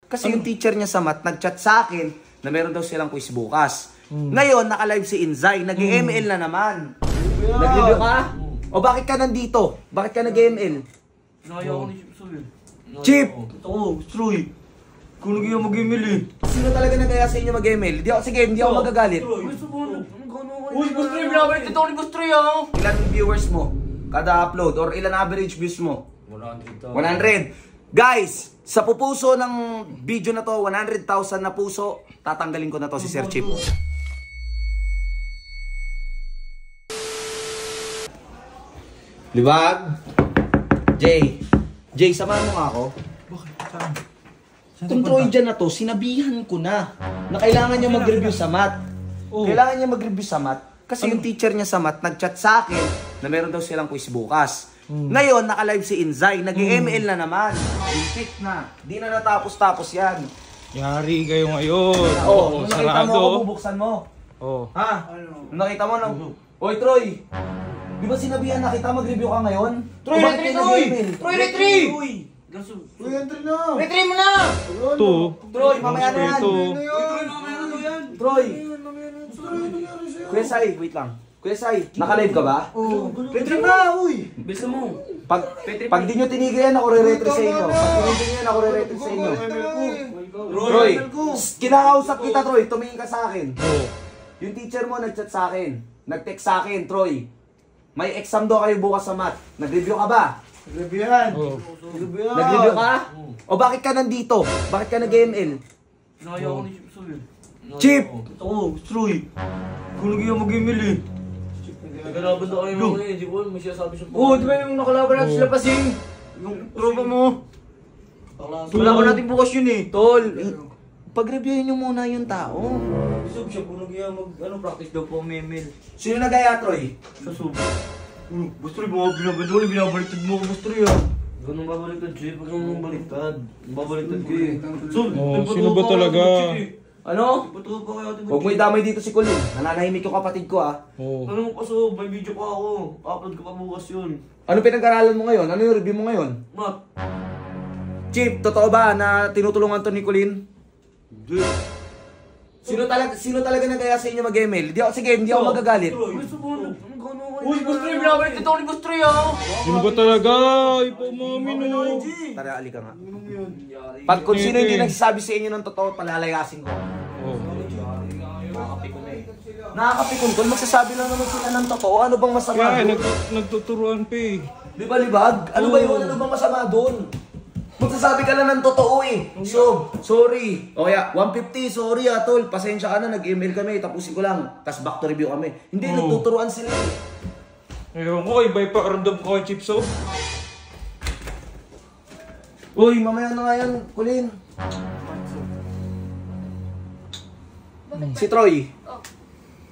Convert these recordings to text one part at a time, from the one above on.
Kasi yung teacher niya sa math, nag-chat sa akin na meron daw silang quiz bukas. Ngayon, naka-live si Inzay. Nag-ML na naman. Nag-review ka? O bakit ka nandito? Bakit ka nag-ML? Naya ako ni Chip Soy. Chip! Oo, Stroy. Kung nag mag-email eh. Sino talaga nagaya sa inyo mag-ML? Sige, hindi ako magagalit. Uy, subuhan. Uy, Gustroy, binabalik ito ni Gustroy ah. Ilan viewers mo kada upload? Or ilan average views mo? 100. 100. Guys, sa pupuso ng video na to, 100,000 na puso, tatanggalin ko na to si Sir Chip. Libag? Jay, samahan mo nga ako. Bakit? Saan? Kung Trojan na to, sinabihan ko na kailangan niya mag-review sa math. Kailangan niya mag-review sa math. Kasi yung teacher niya sa math, nag-chat sa akin na meron daw silang quiz bukas. Ngayon, naka-live si Inzay. Nag-ML na naman. Impit na. Di na natapos-tapos yan. Yari kayo ngayon. Oo, nung nakita mo ako, bubuksan mo. Oo. Ha? Nung nakita mo, Oy, Troy! Di ba sinabihan na kita mag-review ka ngayon? Troy, retry, Troy! Troy, retry! Uy, entry na! Retry mo na! Ito. Troy, mamaya na yan. Troy! Kuya Sai, wait lang. Kuya Sai, naka-live ka ba? Oo. Entry na, uy! Bisa mo. Pag di nyo tinigil yan, ako re-retry sa inyo. Pag tinigil yan, ako re-retry sa inyo. Troy, kinakausap kita, Troy. Tumingin ka sa akin. Yung teacher mo nag-chat sa akin. Nag-text sa akin, Troy. May exam daw kayo bukas sa math. Nag-review ka ba? Review yan! Nag-review ka? O bakit ka nandito? Bakit ka nag-ML? Naya ako ni Chip Soy. Chip! Oo, Stroy. Kung nag mag-email eh. Nagkalaban daw kayo mga eh. Di ba? May sinasabi siya. Oo, di ba yung nakalaban natin sila pasing? Yung tropa mo. Wala natin bukas yun eh. Tol, pag-reviewin nyo muna yung tao. Sub siya kung practice daw po email. Sino nagaya, Troy? Sa sub. Gustroy, binabaliktad mo ako, Gustroy ah. Ganun babaliktad, Chip. Pag nung baliktad. Babaliktad ko eh. Sub, sino ba talaga? Ano? Patuwa pa kaya Huwag mo idamay dito si Colin. Nananahimik yung kapatid ko ah. Oo. Ano mo pa Sub? May video pa ako. Upload ko pa bukas yun. Ano pinag-aralan mo ngayon? Ano yung review mo ngayon? Math. Chip, totoo ba na tinutulungan to ni Colin? Hindi. Sino talaga nagaya sa inyo mag-ML? Sige, hindi ako magagalit. Uy, subuhan. Uy, Gustroy, binabaliktad ako ni Gustroy ah. Sino ba talaga? Ipo mami no. Tara, ali ka nga. Pag kung sino hindi nagsasabi sa inyo ng totoo, palalayasin ko. Nakakapikon na eh. Nakakapikon ko, magsasabi lang naman sila ng totoo. Ano bang masama Kaya doon? nagtuturuan pa eh. Di ba, Libag? Ano ba yun? Ano bang masama doon? Magsasabi ka lang ng totoo eh. So, sorry. O kaya, 150, sorry ah, tol. Pasensya ka na, nag-email kami, tapusin ko lang. Tapos back to review kami. Hindi, nagtuturuan sila eh. Ewan ko, iba yung pakiramdam ko kay Chip Soap. Uy, mamaya na nga yan, Colin. Si Troy. Oh.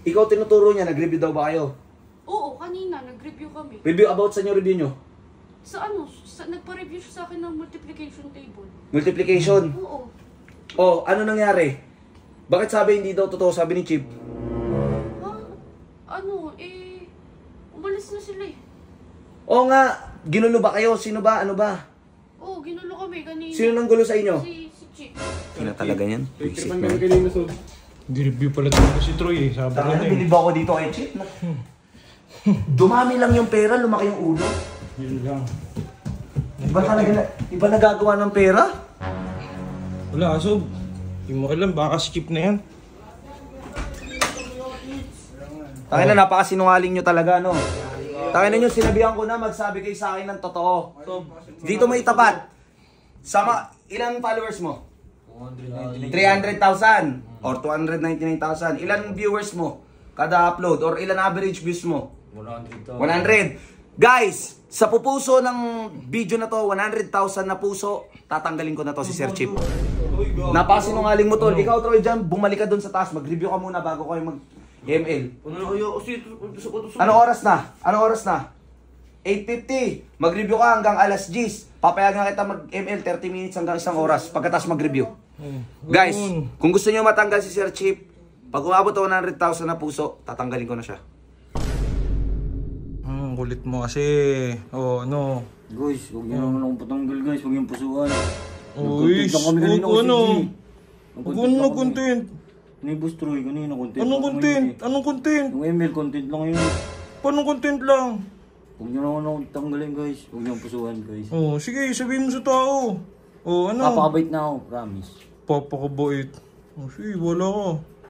Ikaw tinuturo niya, nag-review daw ba kayo? Oo, kanina nag-review kami. Review about sa inyo review nyo? Nagpa-review siya sa akin ng multiplication table. Multiplication? Oo. Oh, ano nangyari? Bakit sabi hindi daw totoo, sabi ni Chip? Umalis na sila eh. Oo nga, ginulo ba kayo? Sino ba? Ano ba? Oo, ginulo kami kanina. Sino nang gulo sa inyo? Si Chip. Sino talaga yan? Di-review pala talaga si Troy eh. Sabi Taka na na, bilib ako dito kay Chip. Dumami lang yung pera, lumaki yung ulo. Yun lang. Iba talaga iba nagagawa ng pera? Wala, Sob. Hindi mo alam, baka skip na yan. Tangin na, napakasinungaling nyo talaga, no? Tangin na nyo, sinabihan ko na, magsabi kayo sa akin ng totoo. Dito mo itapat. Ilang followers mo? 300,000 or 299,000. Ilan viewers mo kada upload or ilan average views mo? 100. Guys, sa pupuso ng video na to, 100,000 na puso, tatanggalin ko na to si Sir Chip. Napasinungaling mo, tol. Ikaw, Troy, dyan, bumalik ka dun sa taas. Mag-review ka muna bago kayo mag-ML. Anong oras na? 8:50. Mag-review ka hanggang alas 10. Papayagan kita mag-ML 30 minutes hanggang isang oras pagkatapos mag-review. Guys, kung gusto niyo matanggal si Sir Chip, pag umabot ng 100,000 na puso, tatanggalin ko na siya. Kulit mo kasi. Oh, ano. Guys, huwag niyo naman akong patanggal guys. Huwag niyong pusuan. Uy, lang kami kanina huwag ano. OCG. Huwag ano content. Ni Boss Troy, kanina content. Anong lang content? yun eh. Anong content? Yung ML content lang yun. Paano content lang? Huwag nyo naman akong tanggalin guys. Huwag nyo pusuhan guys. Oh, sige, sabihin mo sa tao. Oh, ano? Papakabait na ako, promise. Papakabait. Oh, sige, wala ka.